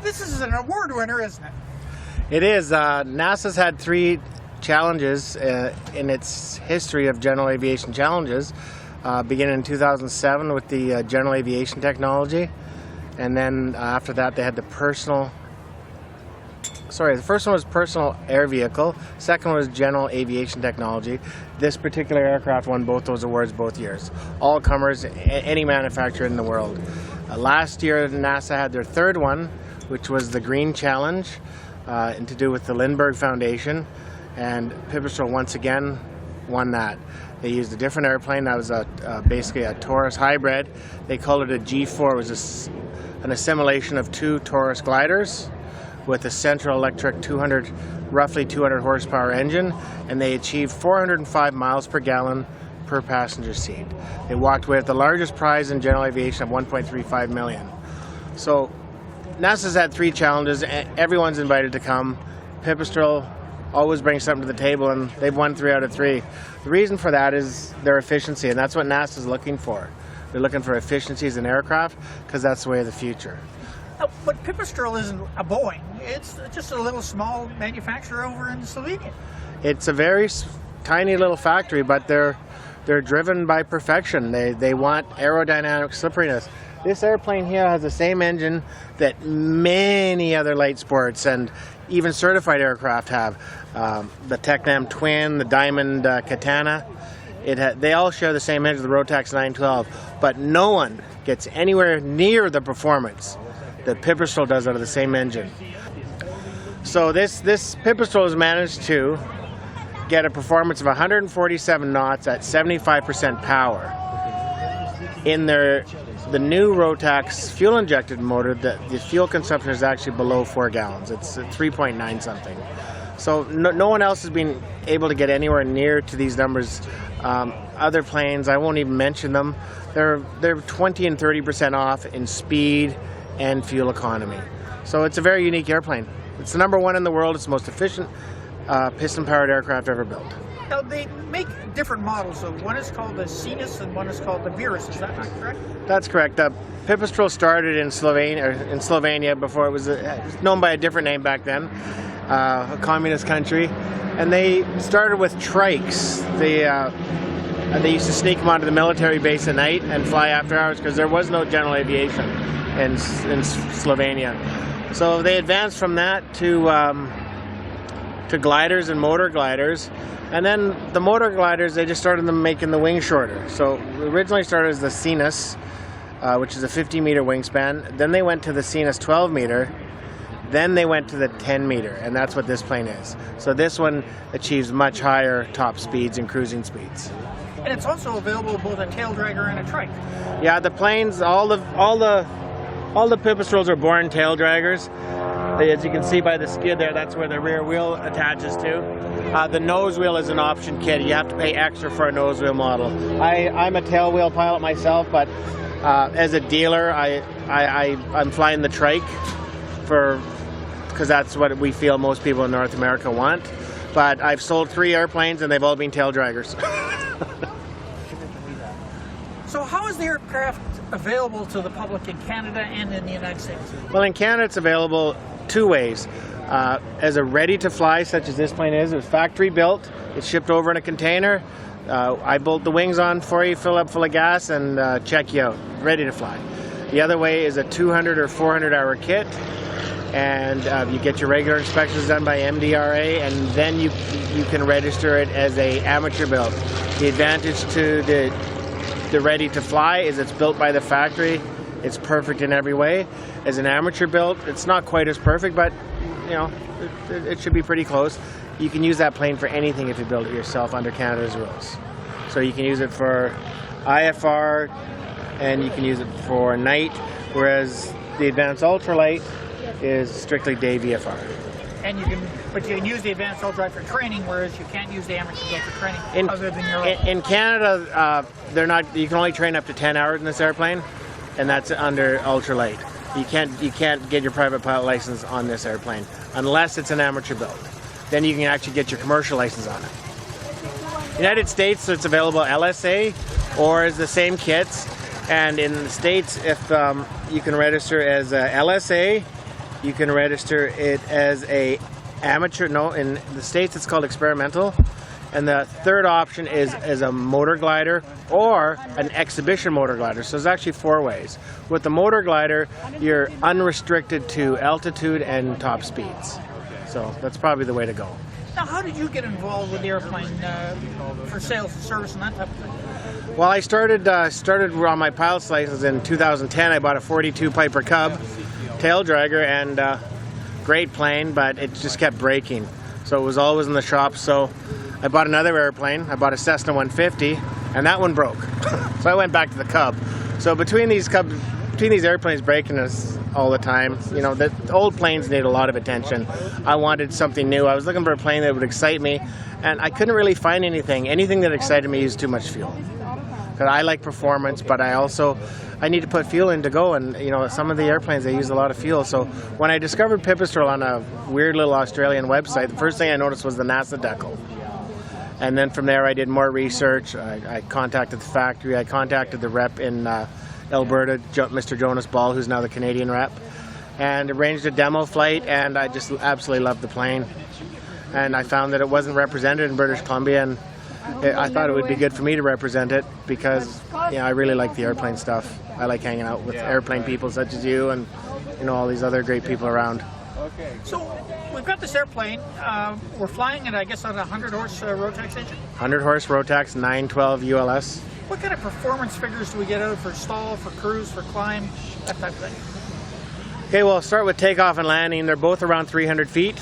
this is an award winner, isn't it? It is. NASA's had 3 challenges in its history of general aviation challenges, beginning in 2007 with the general aviation technology, and then after that they had the the first one was personal air vehicle, second one was general aviation technology. This particular aircraft won both those awards both years. All comers, any manufacturer in the world. Last year NASA had their 3rd one, which was the Green Challenge, and to do with the Lindbergh Foundation, and Pipistrel once again won that. They used a different airplane that was basically a Taurus hybrid. They called it a G4. It was an assimilation of 2 Taurus gliders with a central electric roughly 200 horsepower engine, and they achieved 405 miles per gallon per passenger seat. They walked away with the largest prize in general aviation of $1.35 million. So NASA's had 3 challenges. Everyone's invited to come. Pipistrel always brings something to the table, and they've won 3 out of 3. The reason for that is their efficiency, and that's what NASA's looking for. They're looking for efficiency as an aircraft because that's the way of the future. But Pipistrel isn't a Boeing. It's just a little small manufacturer over in Slovenia. It's a very tiny little factory, but they're driven by perfection. They want aerodynamic slipperiness. This airplane here has the same engine that many other light sports and even certified aircraft have. The Tecnam Twin, the Diamond Katana. They all share the same engine, the Rotax 912, but no one gets anywhere near the performance that Pipistrel does out of the same engine. So this Pipistrel has managed to get a performance of 147 knots at 75% power. In the new Rotax fuel-injected motor, the fuel consumption is actually below 4 gallons. It's 3.9 something. So no one else has been able to get anywhere near to these numbers. Other planes, I won't even mention them, they're 20 and 30% off in speed and fuel economy. So it's a very unique airplane. It's the #1 in the world. It's the most efficient piston-powered aircraft ever built. Now, they make different models. So one is called the Sinus and one is called the Virus. Is that not correct? That's correct. Pipistrel started in Slovenia before it was known by a different name back then, a communist country. And they started with trikes. They used to sneak them onto the military base at night and fly after hours because there was no general aviation in Slovenia. So they advanced from that to gliders and motor gliders, and then the motor gliders, they just started them making the wings shorter. So originally started as the Sinus, which is a 50-meter wingspan. Then they went to the Sinus 12-meter. Then they went to the 10-meter, and that's what this plane is. So this one achieves much higher top speeds and cruising speeds. And it's also available both a tail dragger and a trike. Yeah, the planes, all the Pipistrels are born tail draggers. As you can see by the skid there, that's where the rear wheel attaches to. The nose wheel is an option kit. You have to pay extra for a nose wheel model. I'm a tail wheel pilot myself, but as a dealer, I'm flying the trike because that's what we feel most people in North America want. But I've sold 3 airplanes and they've all been tail draggers. So how is the aircraft available to the public in Canada and in the United States? Well, in Canada it's available 2 ways. As a ready-to-fly, such as this plane is, it's factory built, it's shipped over in a container. I bolt the wings on for you, fill up full of gas, and check you out, ready to fly. The other way is a 200 or 400 hour kit, and you get your regular inspections done by MDRA, and then you can register it as a amateur build. The advantage to the ready to fly is it's built by the factory. It's perfect in every way. As an amateur build, it's not quite as perfect, but you know, it should be pretty close. You can use that plane for anything if you build it yourself under Canada's rules. So you can use it for IFR and you can use it for night, whereas the Advanced Ultralight is strictly day VFR. And you can use the Advanced Ultralight for training, whereas you can't use the amateur build for training other than your own. In Canada, you can only train up to 10 hours in this airplane, and that's under Ultralight. You can't get your private pilot license on this airplane unless it's an amateur build. Then you can actually get your commercial license on it. United States, it's available LSA or as the same kits. And in the States, if you can register as LSA, you can register it as a amateur. No, in the States it's called experimental. And the third option is a motor glider or an exhibition motor glider. So there's actually 4 ways. With the motor glider, you're unrestricted to altitude and top speeds. So that's probably the way to go. Now, how did you get involved with the airplane for sales and service and that type of thing? Well, I started on my pilot's license in 2010. I bought a 42 Piper Cub tail dragger, and great plane, but it just kept breaking. So it was always in the shop. So I bought another airplane. I bought a Cessna 150, and that one broke. So I went back to the Cub. So between these airplanes breaking us all the time, you know, the old planes need a lot of attention. I wanted something new. I was looking for a plane that would excite me, and I couldn't really find anything. Anything that excited me used too much fuel. Because I like performance, but I need to put fuel in to go, and you know, some of the airplanes, they use a lot of fuel. So when I discovered Pipistrel on a weird little Australian website, the first thing I noticed was the NASA decal. And then from there I did more research. I contacted the factory. I contacted the rep in Alberta, Mr. Jonas Ball, who's now the Canadian rep, and arranged a demo flight, and I just absolutely loved the plane. And I found that it wasn't represented in British Columbia, and I thought it would be good for me to represent it because, you know, I really like the airplane stuff. I like hanging out with airplane people such as you and, you know, all these other great people around. So we've got this airplane. We're flying it, I guess, on a 100-horse Rotax engine. 100-horse Rotax 912 ULS. What kind of performance figures do we get out of for stall, for cruise, for climb, that type of thing? Okay, well, I'll start with takeoff and landing. They're both around 300 feet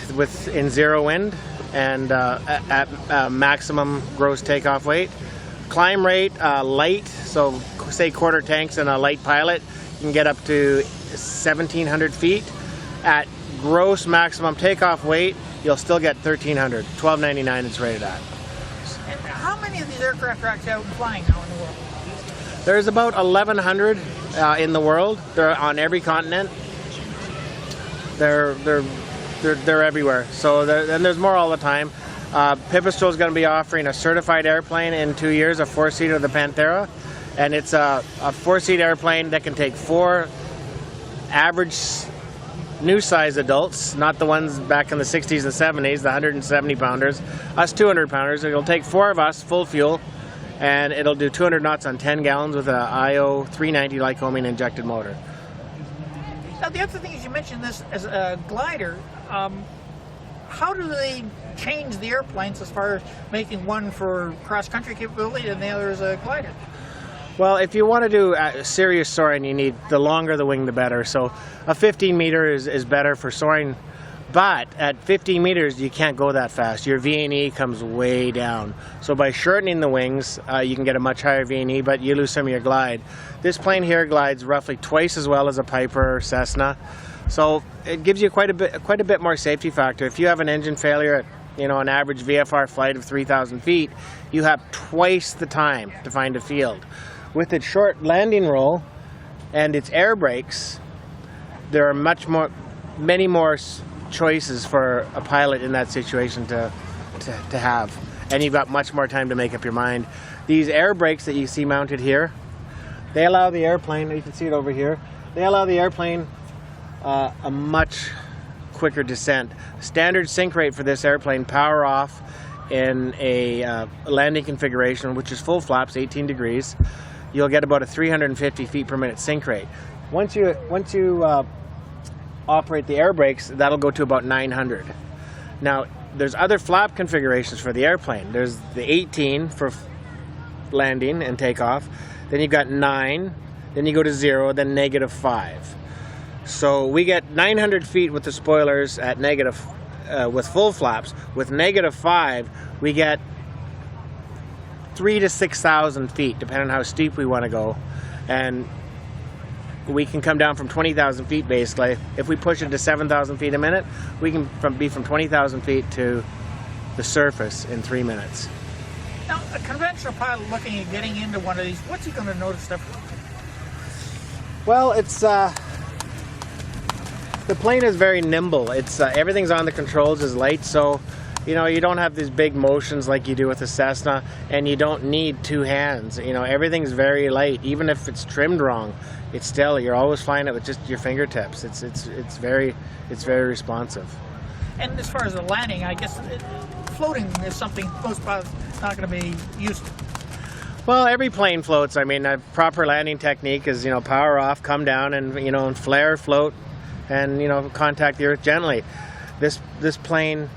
in zero wind and at maximum gross takeoff weight. Climb rate, light, so say quarter tanks and a light pilot, you can get up to 1,700 feet. At gross maximum takeoff weight, you'll still get 1,300, 1,299 it's rated at. And how many of these aircraft are actually out and flying now in the world? There's about 1,100 in the world. They're on every continent. They're everywhere. So and there's more all the time. Pipistrel is going to be offering a certified airplane in 2 years, a 4-seater, the Panthera, and it's a 4-seat airplane that can take 4 average new size adults, not the ones back in the 60s and 70s, the 170 pounders, us 200 pounders. It'll take 4 of us, full fuel, and it'll do 200 knots on 10 gallons with an IO 390 Lycoming injected motor. Now, the other thing is you mentioned this as a glider. How do they change the airplanes as far as making one for cross-country capability and the other as a glider? Well, if you want to do serious soaring, you need the longer the wing, the better. So a 15 meter is better for soaring, but at 15 meters, you can't go that fast. Your V&E comes way down. So by shortening the wings, you can get a much higher V&E, but you lose some of your glide. This plane here glides roughly twice as well as a Piper or Cessna. So it gives you quite a bit more safety factor. If you have an engine failure at, you know, an average VFR flight of 3,000 feet, you have twice the time to find a field. With its short landing roll and its air brakes, there are many more choices for a pilot in that situation to have, and you've got much more time to make up your mind. These air brakes that you see mounted here, they allow the airplane, you can see it over here, they allow the airplane a much quicker descent. Standard sink rate for this airplane, power off in a landing configuration, which is full flaps, 18 degrees, you'll get about a 350 feet per minute sink rate. Once you operate the air brakes, that'll go to about 900. Now, there's other flap configurations for the airplane. There's the 18 for landing and takeoff, then you've got 9, then you go to 0, then -5. So we get 900 feet with the spoilers at negative, with full flaps. With -5, we get 3,000 to 6,000 feet, depending on how steep we want to go. And we can come down from 20,000 feet basically. If we push it to 7,000 feet a minute, we can be from 20,000 feet to the surface in 3 minutes. Now, a conventional pilot looking at getting into one of these, what's he going to notice different? Well, it's the plane is very nimble. It's everything's on the controls is light, so you know, you don't have these big motions like you do with a Cessna, and you don't need two hands. You know, everything's very light. Even if it's trimmed wrong, it's still, you're always flying it with just your fingertips. It's very responsive. And as far as the landing, I guess floating is something most pilots not going to be used to. Well, every plane floats. I mean, a proper landing technique is, you know, power off, come down, and, you know, and flare, float, and, you know, contact the earth gently. This plane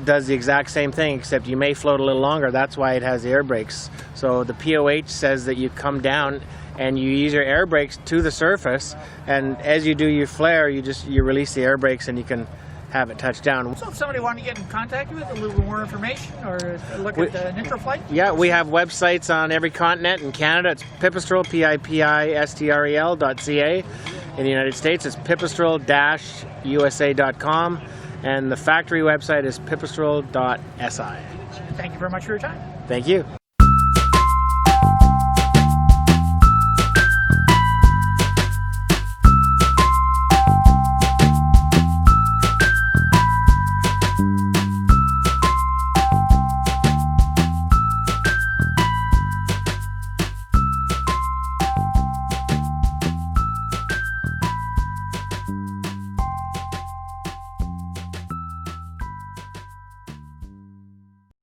does the exact same thing, except you may float a little longer. That's why it has the air brakes. So the POH says that you come down and you use your air brakes to the surface, and as you do your flare, you release the air brakes and you can have it touch down. So if somebody wanted to get in contact with a little bit more information or look at an intro flight? Yeah, we have websites on every continent. In Canada, it's Pipistrel, Pipistrel.ca. In the United States, it's pipistrel-usa.com. And the factory website is pipistrel.si. Thank you very much for your time. Thank you.